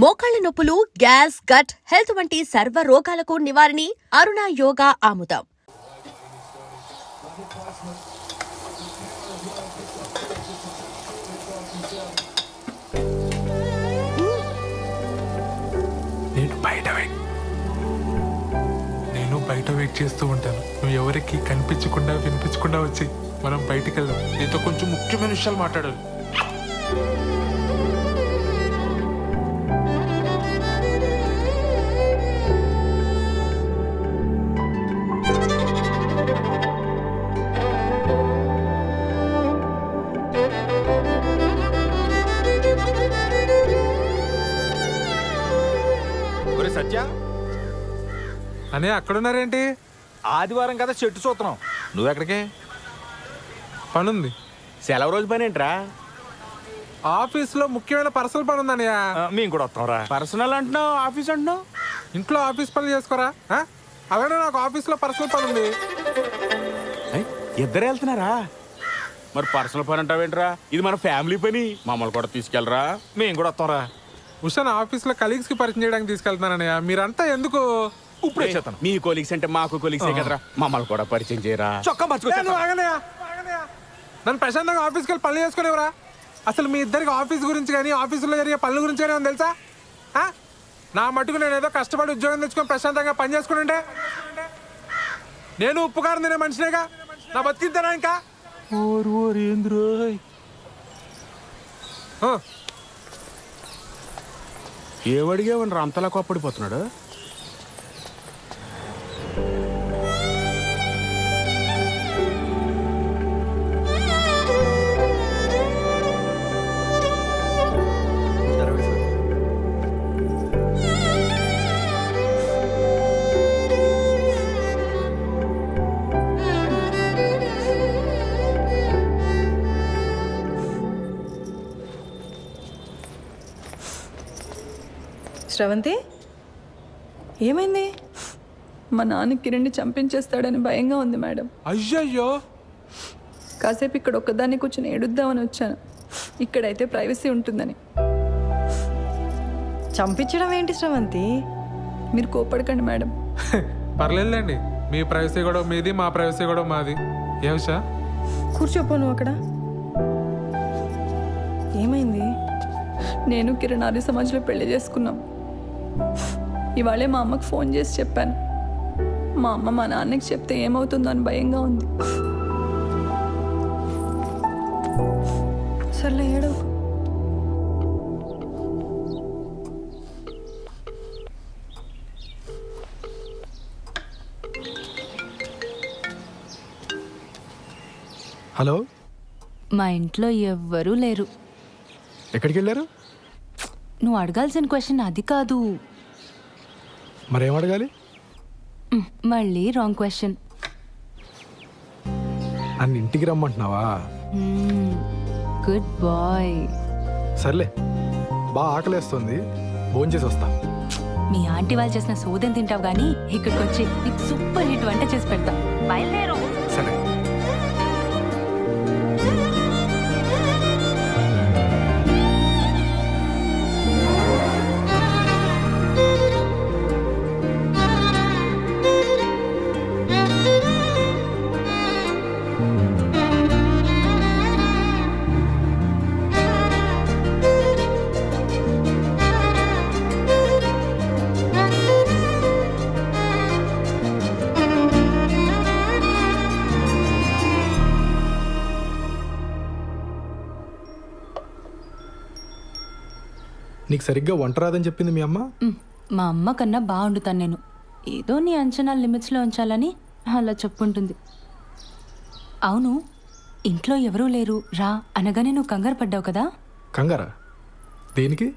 మోకాళ్ల నొప్పులు, gas, gut health వంటి సర్వ రోగాలకు నివారణి అరుణ యోగా ఆముదం. నేను బయట వెయిట్ చేస్తూ ఉంటాను. నువ్వు ఎవరికి కనిపించకుండా వినిపించకుండా వచ్చి మనం బయటికి వెళ్దాం. నీతో కొంచెం ముఖ్యమైన విషయాలు మాట్లాడాలి. సత్య అనే అక్కడున్నారేంటి? ఆదివారం కదా చెట్టు చూస్తున్నాం. నువ్వెక్కడికి? పనుంది. సెలవు రోజు పని ఏంట్రా? ఆఫీస్లో ముఖ్యమైన పర్సనల్ పని ఉందన్నయ్య. మేము కూడా వస్తాం రా. పర్సనల్ అంటున్నావు, ఆఫీస్ అంటున్నావు. ఇంట్లో ఆఫీస్ పనులు చేసుకోరా? అలానే నాకు ఆఫీస్లో పర్సనల్ పని ఉంది. ఇద్దరు వెళ్తున్నారా? మరి పర్సనల్ పని అంటావేంట్రా? ఇది మన ఫ్యామిలీ పని. మమ్మల్ని కూడా తీసుకెళ్ళరా, మేము కూడా వస్తాం రా. ఉషాన్ ఆఫీస్లో కలీగ్స్ కి పరిచయం చేయడానికి తీసుకెళ్తున్నానన్నయ్య. మీరంతా ఎందుకు? ఇప్పుడే చేస్తాను. మీ కొలీగ్స్ అంటే మాకు కొలీగ్సే కదరా, మమ్మల్ని కూడా పరిచయం చేయరా. చొక్కా నన్ను ప్రశాంతంగా ఆఫీస్కి వెళ్ళి పనులు చేసుకునేవరా? అసలు మీ ఇద్దరికి ఆఫీస్ గురించి కానీ ఆఫీసులో జరిగే పనుల గురించి కానీ ఏమో తెలుసా? నా మటుకు నేను ఏదో కష్టపడి ఉద్యోగం తెచ్చుకొని ప్రశాంతంగా పని చేసుకుని నేను ఉప్పు కారం తినే మనిషినేగా. నా బతికిద్దానా ఇంకా? ఏమడిగావని అంతలా కోప్పడిపోతున్నాడు? శ్రవంతి, ఏమైంది? మా నాన్న కిరణ్ని చంపించేస్తాడని భయంగా ఉంది మేడం. అయ్యయ్యో. కాసేపు ఇక్కడ ఒక్కదాన్ని కూర్చొని ఏడుద్దామని వచ్చాను. ఇక్కడైతే ప్రైవసీ ఉంటుందని. చంపించడం ఏంటి శ్రవంతి? మీరు కోపడకండి మేడం. పర్లేదులేండి, మీ ప్రైవసీ కూడా మీది, మా ప్రైవసీ కూడా మాది. ఏమిషా? కూర్చోపో నువ్వు అక్కడ. ఏమైంది? నేను కిరణ్ ఆర్య సమాజ్లో పెళ్లి చేసుకున్నాం. ఇవాళే మా అమ్మకు ఫోన్ చేసి చెప్పాను. మా అమ్మ మా నాన్నకి చెప్తే ఏమవుతుందో అని భయంగా ఉంది. సర్లే, ఏడవు. హలో, మా ఇంట్లో ఎవ్వరూ లేరు. ఎక్కడికి వెళ్ళారు? నువ్వు అడగాల్సిన క్వశ్చన్ అది కాదు. మరేం అడగాలి? మళ్ళీ రాంగ్ క్వశ్చన్. నన్ను ఇంటికి రమ్మంటున్నావా? Good bye. సర్లే, బాగా ఆకలేస్తుంది, భోంచేసి వస్తా. మీ ఆంటీ వాళ్ళు చేసిన సోదం తింటావు కానీ ఇక్కడికి వచ్చి నీకు సూపర్ హిట్ వంట చేసి పెడతా. బయలుదేరు. సరే. నీకు సరిగ్గా వంట రాదని చెప్పింది మీ అమ్మ? మా అమ్మ కన్నా బాగా వండుతాను నేను. ఏదో నీ అంచనా లిమిట్స్లో ఉంచాలని అలా చెప్పుంటుంది. అవును, ఇంట్లో ఎవరూ లేరు రా అనగానే నువ్వు కంగారు పడ్డావు కదా? కంగారా? దేనికి?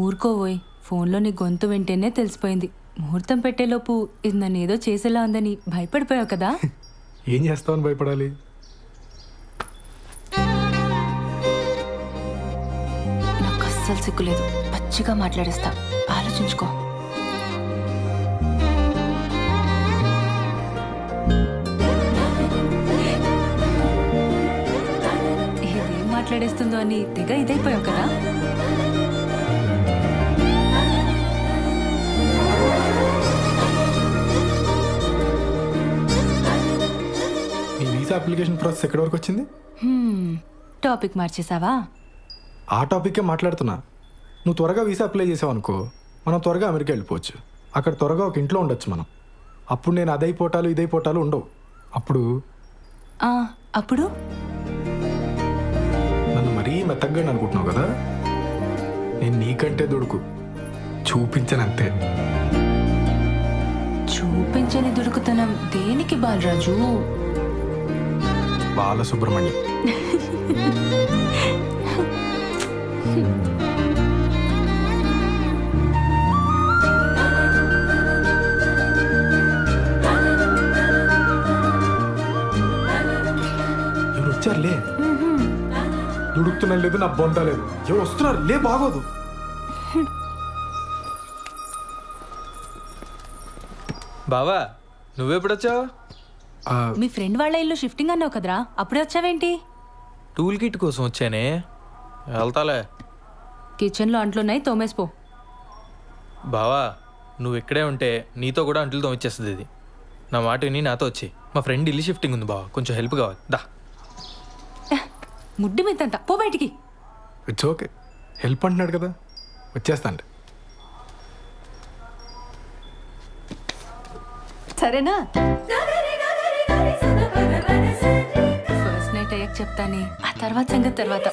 ఊరుకోవోయ్, ఫోన్లో నీ గొంతు వింటేనే తెలిసిపోయింది. ముహూర్తం పెట్టేలోపు ఇది నన్ను ఏదో చేసేలా ఉందని భయపడిపోయావు కదా? ఏం చేస్తావని భయపడాలి? నాకు అస్సలు సిగ్గులేదు, పచ్చిగా మాట్లాడేస్తా. ఆలోచించుకో. ఇదేం మాట్లాడేస్తుందో అని తెగ ఇదైపోయావు కదా? అప్లికేషన్ ప్రాసెస్ ఎక్కడి వరకు వచ్చింది? టాపిక్ మార్చేసావా? ఆ టాపిక్కే మాట్లాడుతున్నా. నువ్వు త్వరగా వీసా అప్లై చేసావు అనుకో, మనం త్వరగా అమెరికా వెళ్ళిపోవచ్చు. అక్కడ త్వరగా ఒక ఇంట్లో ఉండొచ్చు మనం. అప్పుడు నేను అదైపోటాలు ఇదైపోటాలు ఉండవు. అప్పుడు ఆ, అప్పుడు నన్ను మరీ మెత్తగ్గా అనుకుంటున్నావు కదా. నేను నీకంటే దుడుకు చూపించనంతే. చూపించని దుడుకుతనం దేనికి బాలరాజు? బాలసుబ్రహ్మణ్యం. ఎవరు వచ్చారులే. దుడుకుతున్నా లేదు, నా బొంద లేదు. ఎవరు వస్తున్నారు లే, బాగోదు. బావా నువ్వెప్పుడొచ్చావు? మీ ఫ్రెండ్ వాళ్ళ ఇల్లు షిఫ్టింగ్ అన్నావు కదరా, అప్పుడే వచ్చావేంటి? టూల్ కిట్ కోసం వచ్చానే, వెళ్తాలే. కిచెన్లో అంట్లున్నాయి, తోమేసిపో. బావా నువ్వు ఇక్కడే ఉంటే నీతో కూడా అంట్లు తోమిచ్చేస్తుంది ఇది. నా మాట విని నాతో వచ్చి. మా ఫ్రెండ్ ఇల్లు షిఫ్టింగ్ ఉంది బావా, కొంచెం హెల్ప్ కావాలి. దా. ముడ్డి మీదంతా పో బయటికి. ఇట్స్ ఓకే, హెల్ప్ అంటున్నాడు కదా, వచ్చేస్తాను. సరేనా? ఫస్ట్ నైట్ అయ్యాక చెప్తానే, ఆ తర్వాత సంగతి తర్వాత.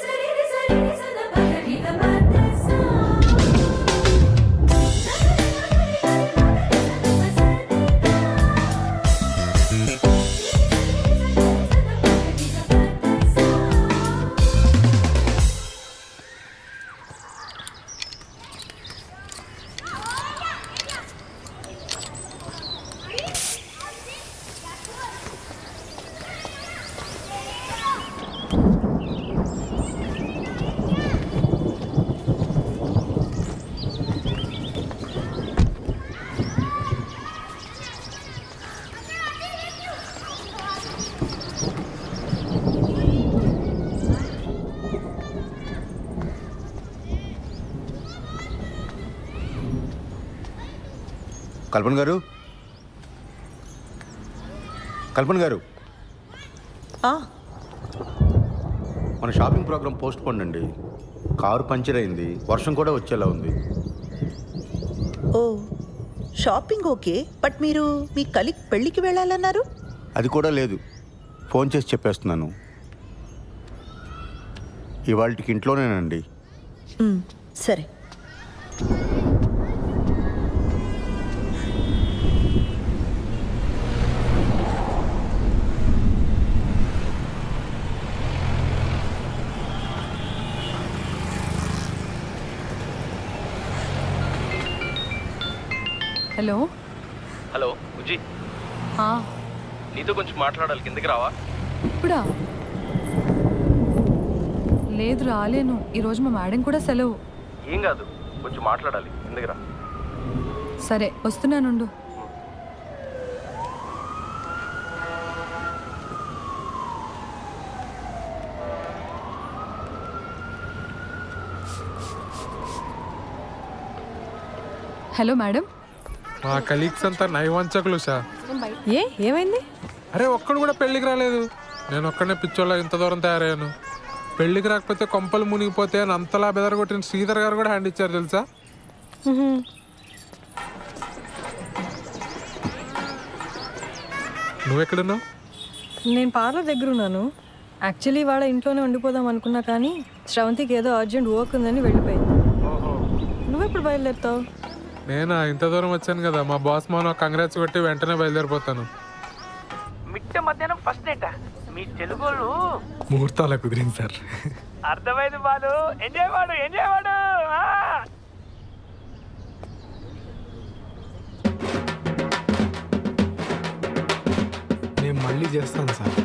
కల్పన గారు, కల్పన గారు, మన షాపింగ్ ప్రోగ్రామ్ పోస్ట్ పోన్ అండి. కారు పంచర్ అయింది, వర్షం కూడా వచ్చేలా ఉంది. ఓ షాపింగ్ ఓకే, బట్ మీరు మీ కలీగ్ పెళ్ళికి వెళ్ళాలన్నారు. అది కూడా లేదు, ఫోన్ చేసి చెప్పేస్తున్నాను. ఇవాళకి ఇంట్లోనేనండి. సరే. హలో. హలో బుజ్జి, నీతో కొంచెం మాట్లాడాలి, కిందకి రావా? ఇప్పుడా? లేదు రాలేను, ఈరోజు మా మేడం కూడా సెలవు. ఏం కాదు, కొంచెం మాట్లాడాలి, కిందకి రా. సరే వస్తున్నానుండు. Hello madam. మా కలీగ్స్ అంతా నైవంచకులు సార్. ఏమైంది? అరే ఒక్కడు కూడా పెళ్ళికి రాలేదు. నేను ఒక్కడనే పిచ్చోళ్ళ ఇంత దూరం తయారయ్యాను. పెళ్ళికి రాకపోతే కొంపలు మునిగిపోతే అని అంతలా బెదరగొట్టిన శ్రీధర్ గారు కూడా హ్యాండ్ ఇచ్చారు తెలుసా. నువ్వెక్కడున్నావు? నేను పార్లర్ దగ్గర ఉన్నాను. యాక్చువల్లీ వాడ ఇంట్లోనే ఉండిపోదాం అనుకున్నా, కానీ శ్రవంతికి ఏదో అర్జెంట్ వర్క్ ఉందని వెళ్ళిపోయింది. నువ్వెప్పుడు బయలుదేరుతావు? నేనా, ఇంత దూరం వచ్చాను కదా, మా బాస్ మానో కంగ్రాట్స్ కొట్టి వెంటనే బయలుదేరిపోతాను. మిట్ట మధ్యాహ్నం ఫస్ట్ నైట్ మీ తెలుగులు ముహూర్తం అలా కుదిరింది సార్. అర్థమైంది బాలు. ఎంజాయ్ వాడు, ఎంజాయ్ వాడు. నేను మళ్ళీ చేస్తాను sir.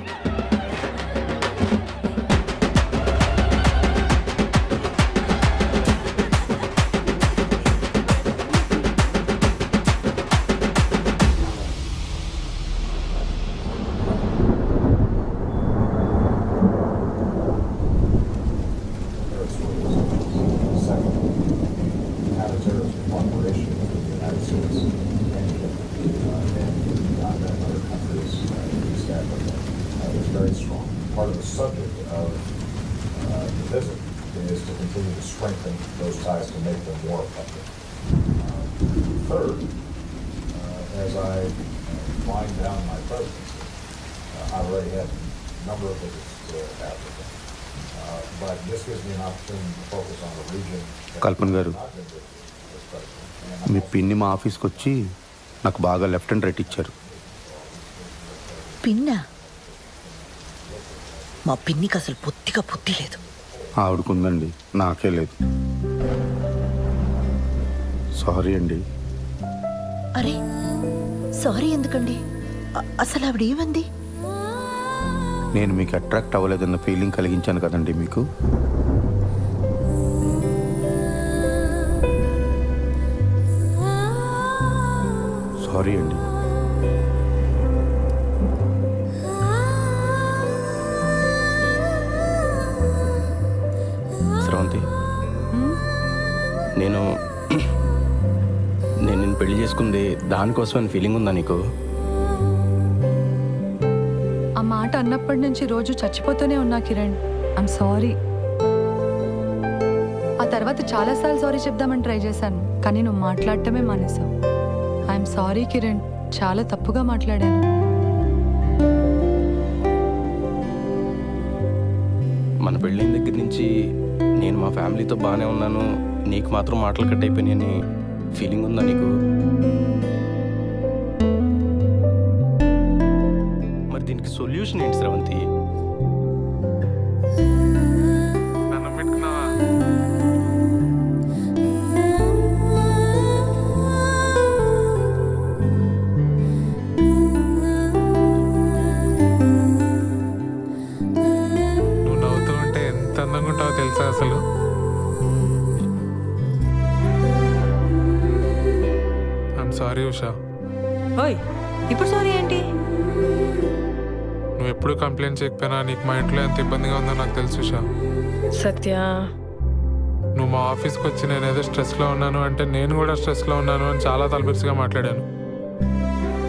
is very strong. Part of the subject of the visit is to continue to strengthen those ties to make them more effective. Third, as I wind down my presidency, I've already had a number of visits to Africa, but this gives me an opportunity to focus on a region that కల్పన్ గారు, I've been visiting as president. మీ పిన్ని మా ఆఫీస్కి వచ్చి నాకు బాగా left and right ఇచ్చారు. పిన్నా? మా పిన్నికి అసలు బొత్తిగా బుద్ధి లేదు. ఆవిడకుందండి, నాకే లేదు. సారీ అండి. అరే సారీ ఎందుకండి? అసలు ఆవిడ ఏమంది? నేను మీకు అట్రాక్ట్ అవ్వలేదన్న ఫీలింగ్ కలిగించాను కదండి మీకు. సారీ అండి. స్రవంతి, నేను నిన్ను పెళ్లి చేసుకుంది దానికోసమని ఫీలింగ్ ఉందా నీకు? ఆ మాట అన్నప్పటి నుంచి రోజు చచ్చిపోతూనే ఉన్నా కిరణ్. I'm sorry. ఆ తర్వాత చాలాసార్లు సారీ చెప్దామని ట్రై చేశాను, కానీ నువ్వు మాట్లాడటమే మానేశావు. ఐఎమ్ సారీ కిరణ్, చాలా తప్పుగా మాట్లాడాను. మన పెళ్ళైన దగ్గర నుంచి నేను మా ఫ్యామిలీతో బాగానే ఉన్నాను, నీకు మాత్రం మాటలు కట్ అయిపోయినాయని ఫీలింగ్ ఉందా నీకు? మరి దీనికి సొల్యూషన్ ఏంటి స్రవంతి? దండం పెట్టుకున్నావా? నువ్వు నవ్వుతూ ఉంటే ఎంత అందంగా ఉంటావో తెలుసా అసలు. I'm sorry Usha. ఓయ్ ఇప్పుడు సారీ ఏంటి? నువ్వు ఎప్పుడు కంప్లైంట్ చేయకపోయినా నీకు మా ఇంట్లో ఎంత ఇబ్బందిగా ఉందో నాకు తెలుసు ఉషా. సత్య, నువ్వు మా ఆఫీస్కి వచ్చి నేనేదో స్ట్రెస్లో ఉన్నాను అంటే నేను కూడా స్ట్రెస్లో ఉన్నాను అని చాలా తలపిరిసిగా మాట్లాడాను.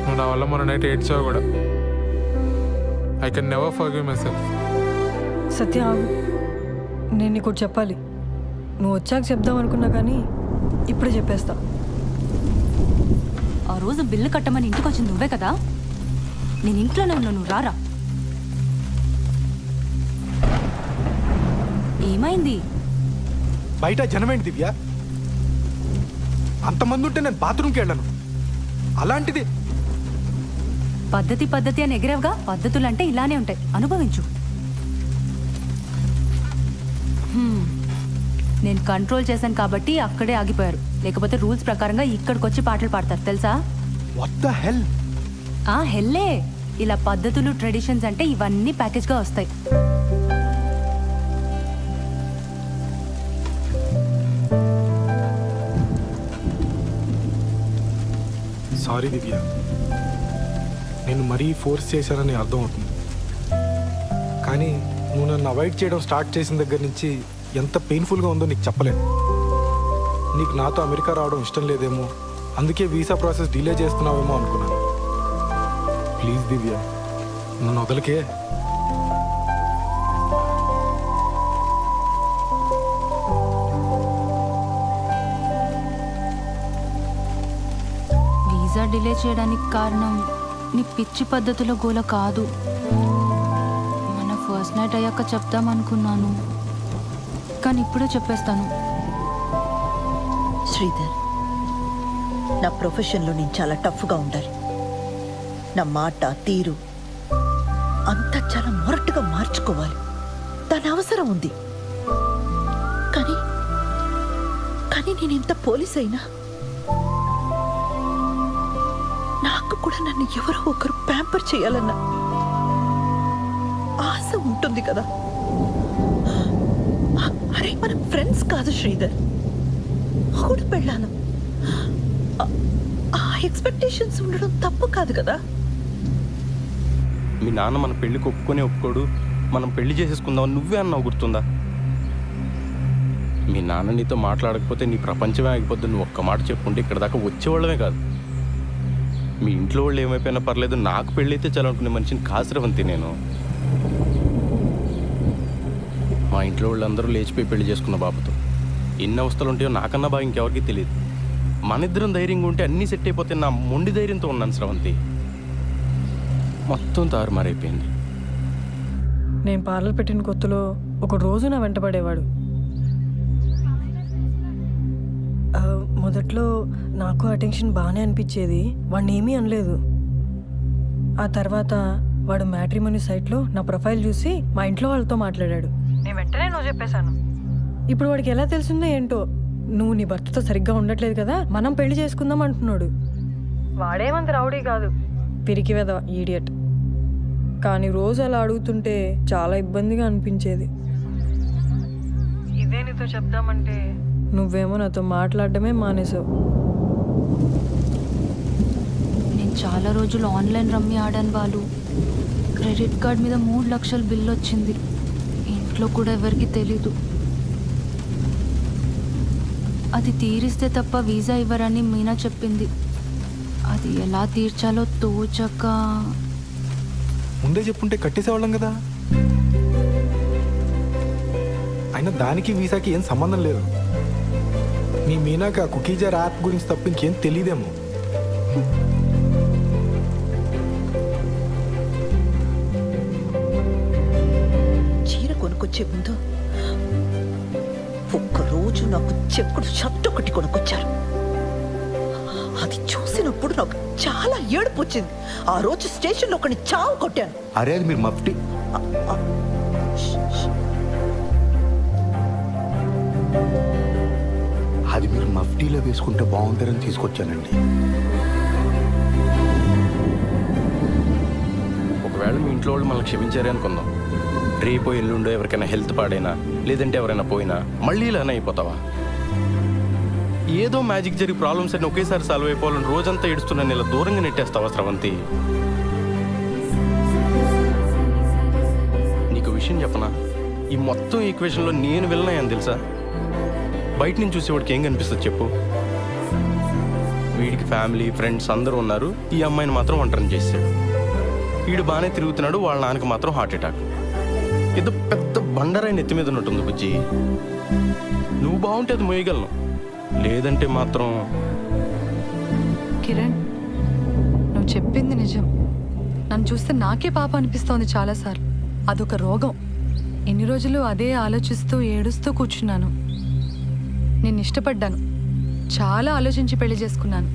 నువ్వు నా వల్ల మొన్న నైట్ ఏడ్చావు కూడా. I can never forgive myself. Satya ఆగు. నేను నీకు ఒకటి చెప్పాలి. నువ్వు వచ్చాక చెప్దాం అనుకున్నా కానీ ఇప్పుడే చెప్పేస్తా. ఆ రోజు బిల్లు కట్టమని ఇంటికి వచ్చింది నువ్వే కదా? నేను ఇంట్లోనే ఉన్నా, నువ్వు రారా. ఏమైంది? బయట జనమేంటి దివ్య? అంతమంది ఉంటే నేను బాత్రూమ్కి వెళ్ళను. అలాంటిది పద్ధతి అని ఎగిరేవుగా. పద్ధతులు అంటే ఇలానే ఉంటాయి, అనుభవించు. నేను కంట్రోల్ చేశాను కాబట్టి అక్కడే ఆగిపోయారు, లేకపోతే రూల్స్ ప్రకారంగా ఇక్కడికి వచ్చి పాటలు పాడతారు తెలుసా? What the hell? హెల్లే. ఇలా పద్ధతులు ట్రెడిషన్స్ అంటే ఇవన్నీ ప్యాకేజ్గా వస్తాయి. సారీ దివ్య, నేను మరీ ఫోర్స్ చేశానని అర్థం అవుతుంది. కానీ నువ్వు నన్ను అవాయిడ్ చేయడం స్టార్ట్ చేసిన దగ్గర నుంచి ఎంత పెయిన్ఫుల్గా ఉందో నీకు చెప్పలేను. నీకు నాతో అమెరికా రావడం ఇష్టం లేదేమో, అందుకే వీసా ప్రాసెస్ డిలే చేస్తున్నావేమో అనుకున్నాను. ప్లీజ్ దివ్య, నన్ను వదలకే. వీసా డిలే చేయడానికి కారణం నీ పిచ్చి పద్ధతుల గోల కాదు. మన ఫస్ట్ నైట్ అయ్యాక చెప్దామనుకున్నాను, కానీ ఇప్పుడే చెప్పేస్తాను. శ్రీధర్, నా ప్రొఫెషన్లో నేను చాలా టఫ్గా ఉండాలి. నా మాట తీరు అంతా చాలా మొరటుగా మార్చుకోవాలి. దాని అవసరం ఉంది. కానీ కానీ నేను ఎంత పోలీస్ అయినా నాకు కూడా నన్ను ఎవరో ఒకరు ప్యాంపర్ చేయాలన్న ఆశ ఉంటుంది కదా. అరే మనం ఫ్రెండ్స్ కాదు శ్రీధర్, కూడా పెళ్ళాను. ఆ ఎక్స్పెక్టేషన్స్ ఉండడం తప్పు కాదు కదా. మీ నాన్న మన పెళ్ళికి ఒప్పుకోడు, మనం పెళ్లి చేసేసుకుందామని నువ్వే అన్నావు, గుర్తుందా? మీ నాన్న నీతో మాట్లాడకపోతే నీ ప్రపంచమే ఆగిపోద్ది. నువ్వు ఒక్క మాట చెప్పుకుంటే ఇక్కడ దాకా వచ్చేవాళ్ళమే కాదు. మీ ఇంట్లో వాళ్ళు ఏమైపోయినా పర్లేదు, నాకు పెళ్ళి అయితే చాలనుకునే మనిషిని కాసిరవంతి నేను. మా ఇంట్లో వాళ్ళందరూ లేచిపోయి పెళ్లి చేసుకున్న బాబుతో ఎన్ని అవస్థలు ఉంటాయో నాకన్నా బాగా ఇంకెవరికి తెలియదు. మన ఇద్దరం ధైర్యంగా ఉంటే అన్నీ సెట్ అయిపోతే నా మొండి ధైర్యంతో ఉన్నాను స్రవంతి. మొత్తం తారుమారైపోయింది. నేను పార్లర్ పెట్టిన కొత్తలో ఒక రోజు నా వెంటపడేవాడు. మొదట్లో నాకు అటెన్షన్ బాగానే అనిపించేది, వాడిని ఏమీ అనలేదు. ఆ తర్వాత వాడు మ్యాట్రిమోనీ సైట్లో నా ప్రొఫైల్ చూసి మా ఇంట్లో వాళ్ళతో మాట్లాడాడు. నేను వెంటనే నువ్వు చెప్పేశాను. ఇప్పుడు వాడికి ఎలా తెలిసిందో ఏంటో, నువ్వు నీ భర్తతో సరిగ్గా ఉండట్లేదు కదా, మనం పెళ్లి చేసుకుందాం అంటున్నాడు. వాడేమంత రౌడీ కాదు, పిరికి వెధవ, ఈడియట్. కానీ రోజు అలా అడుగుతుంటే చాలా ఇబ్బందిగా అనిపించేది. ఇదే నీతో చెప్దామంటే నువ్వేమో నాతో మాట్లాడడమే మానేసావు. నేను చాలా రోజులు ఆన్లైన్ రమ్మీ ఆడాను బాలు. క్రెడిట్ కార్డ్ మీద 3 లక్షల బిల్లు వచ్చింది. ఇంట్లో కూడా ఎవరికి తెలీదు. అది తీరిస్తే తప్ప వీసా ఇవ్వరని మీనా చెప్పింది. అది ఎలా తీర్చాలో తోచక. ముందే చెప్పుంటే కట్టేసేవాళ్ళం కదా. అయినా దానికి వీసాకి ఏం సంబంధం లేదు. మీ మీనాకి ఆ కుకీజర్ యాప్ గురించి తప్ప ఇంకేం తెలియదేమో. చీర కొనుక్కొచ్చే ముందు ఒక్కరోజు నాకు చెక్కుడు షర్ట్ ఒకటి కొనుక్కొచ్చారు. అది చూసినప్పుడు నాకు చాలా ఏడుపు వచ్చింది. ఆ రోజు స్టేషన్లో ఒకని చావు కొట్టాను. అరే అది మీరు మఫ్టీ. అది మీరు మఫ్టీలో వేసుకుంటే బాగుంటారని తీసుకొచ్చానండి. ఒకవేళ మీ ఇంట్లో వాళ్ళు మనల్ని క్షమించారే అనుకుందాం. రేపో ఎల్లుండో ఎవరికైనా హెల్త్ పాడైనా లేదంటే ఎవరైనా పోయినా మళ్ళీ ఇలానే అయిపోతావా? ఏదో మ్యాజిక్ జరిగి ప్రాబ్లమ్స్ అన్ని ఒకేసారి సాల్వ్ అయిపోవాలని రోజంతా ఏడుస్తున్నా ఇలా దూరంగా నెట్టేస్తావా స్రవంతి? నీకు విషయం చెప్పనా, ఈ మొత్తం ఈక్వేషన్లో నేను వెళ్ళినాయని తెలుసా? బయట నుంచి చూసేవాడికి ఏం కనిపిస్తుంది చెప్పు? వీడికి ఫ్యామిలీ ఫ్రెండ్స్ అందరూ ఉన్నారు, ఈ అమ్మాయిని మాత్రం ఒంటరిని చేశాడు. వీడు బాగానే తిరుగుతున్నాడు, వాళ్ళ నాన్నకి మాత్రం హార్ట్ అటాక్. ఏదో పెద్ద బండరాయి నెత్తి మీద ఉన్నట్టుంది బుజ్జి. నువ్వు బాగుంటే అది మోయగలను, లేదంటే మాత్రం. కిరణ్, నువ్వు చెప్పింది నిజం. నన్ను చూస్తే నాకే పాప అనిపిస్తోంది చాలాసార్లు. అదొక రోగం. ఎన్ని రోజులు అదే ఆలోచిస్తూ ఏడుస్తూ కూర్చున్నాను. నేను ఇష్టపడ్డాను, చాలా ఆలోచించి పెళ్లి చేసుకున్నాను.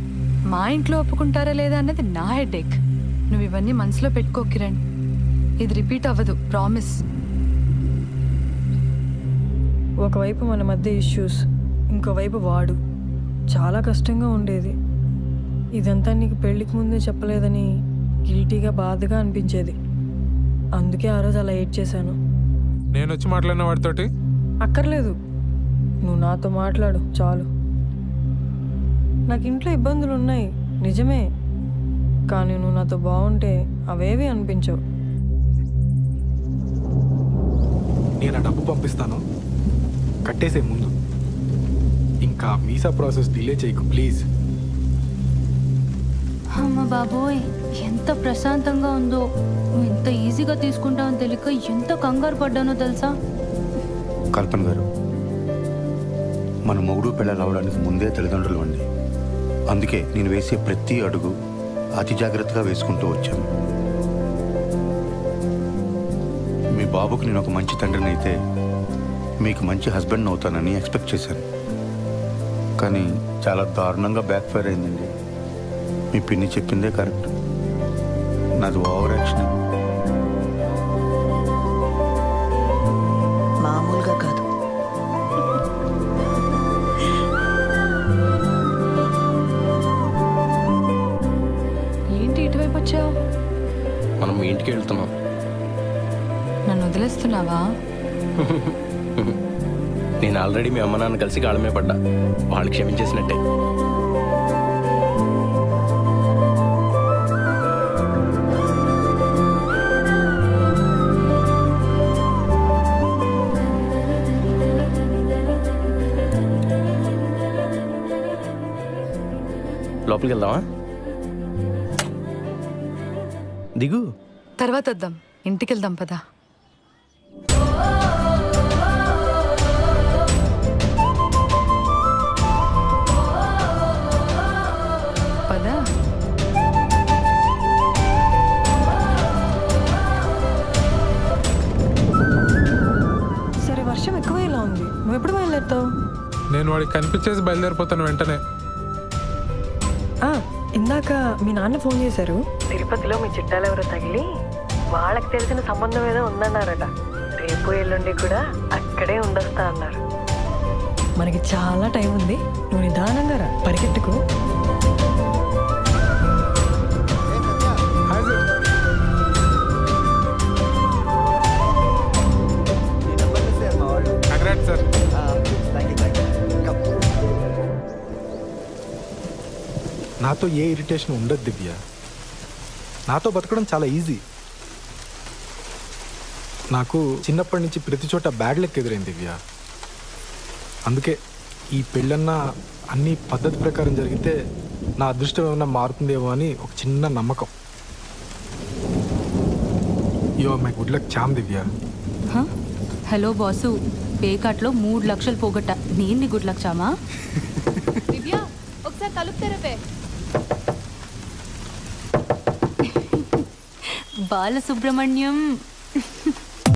మా ఇంట్లో ఒప్పుకుంటారా లేదా అన్నది నా హెడేక్. నువ్వు ఇవన్నీ మనసులో పెట్టుకో కిరణ్. ఇది రిపీట్ అవ్వదు, ప్రామిస్. ఒకవైపు మన మధ్య ఇష్యూస్, ఇంకోవైపు వాడు. చాలా కష్టంగా ఉండేది. ఇదంతా నీకు పెళ్ళికి ముందే చెప్పలేదని గిల్టీగా బాధగా అనిపించేది. అందుకే ఆ రోజు అలా ఏడ్ చేశాను. నేను వచ్చి మాట్లాడిన వాడితోటి అక్కర్లేదు, నువ్వు నాతో మాట్లాడు చాలు. నాకు ఇంట్లో ఇబ్బందులు ఉన్నాయి నిజమే, కానీ నువ్వు నాతో బాగుంటే అవేవి అనిపించవు. నేను ఆ డబ్బు పంపిస్తాను, కట్టేసే ముందు. ఇంకా వీసా ప్రాసెస్ డిలే చేయకు ప్లీజ్. అమ్మ బాబోయ్, ఎంత ప్రశాంతంగా ఉందో. నువ్వు ఎంత ఈజీగా తీసుకుంటావని తెలియక ఎంత కంగారు పడ్డానో తెలుసా? కల్పన గారు, మన మొగుడు పిల్లలు అవడానికి ముందే తల్లిదండ్రులు అండి. అందుకే నేను వేసే ప్రతి అడుగు అతి జాగ్రత్తగా వేసుకుంటూ వచ్చాను. మీ బాబుకు నేను ఒక మంచి తండ్రిని అయితే మీకు మంచి హస్బెండ్ అవుతానని ఎక్స్పెక్ట్ చేశాను. కానీ చాలా దారుణంగా బ్యాక్ ఫైర్ అయిందండి. మీ పిన్ని చెప్పిందే కరెక్ట్, నాది ఓవర్ యాక్షన్. మామూలుగా కాదు. ఏంటి ఇటువైపు వచ్చావు? మనం మీ ఇంటికి వెళ్తున్నాం. నన్ను వదిలేస్తున్నావా? నేను ఆల్రెడీ మీ అమ్మ నాన్న కలిసి కాళ్ళమే పడ్డా, వాళ్ళు క్షమించేసినట్టే. లోపలికి వెళ్దామా? దిగు. తర్వాత వద్దాం, ఇంటికి వెళ్దాం పదా. వాడికి కనిపించేసి బయలుదేరిపోతాను వెంటనే. ఇందాక మీ నాన్న ఫోన్ చేశారు. తిరుపతిలో మీ చుట్టాలు ఎవరో తగిలి వాళ్ళకి తెలిసిన సంబంధం ఏదో ఉందన్నారట. రేపు ఎల్లుండి కూడా అక్కడే ఉండొస్తా అన్నారు. మనకి చాలా టైం ఉంది, నువ్వు నిదానంగా రా, పరిగెట్టుకు. Hi sir. Congrats sir. నాతో ఏ ఇరిటేషన్ ఉండదు దివ్య. నాతో బతకడం చాలా ఈజీ. నాకు చిన్నప్పటి నుంచి ప్రతి చోట బ్యాడ్ లెక్క ఎదురైంది దివ్య. అందుకే ఈ పెళ్ళన్నా అన్ని పద్ధతి ప్రకారం జరిగితే నా అదృష్టం ఏమన్నా మారుతుందేమో అని ఒక చిన్న నమ్మకం. Yo my good luck charm Divya. Hello boss, పేకాట్లో 3 లక్షలు పోగొట్ట. నేను గుడ్ లక్ చామా? దివ్య ఒకసారి తలుపు తెరపే. బాలసుబ్రహ్మణ్యం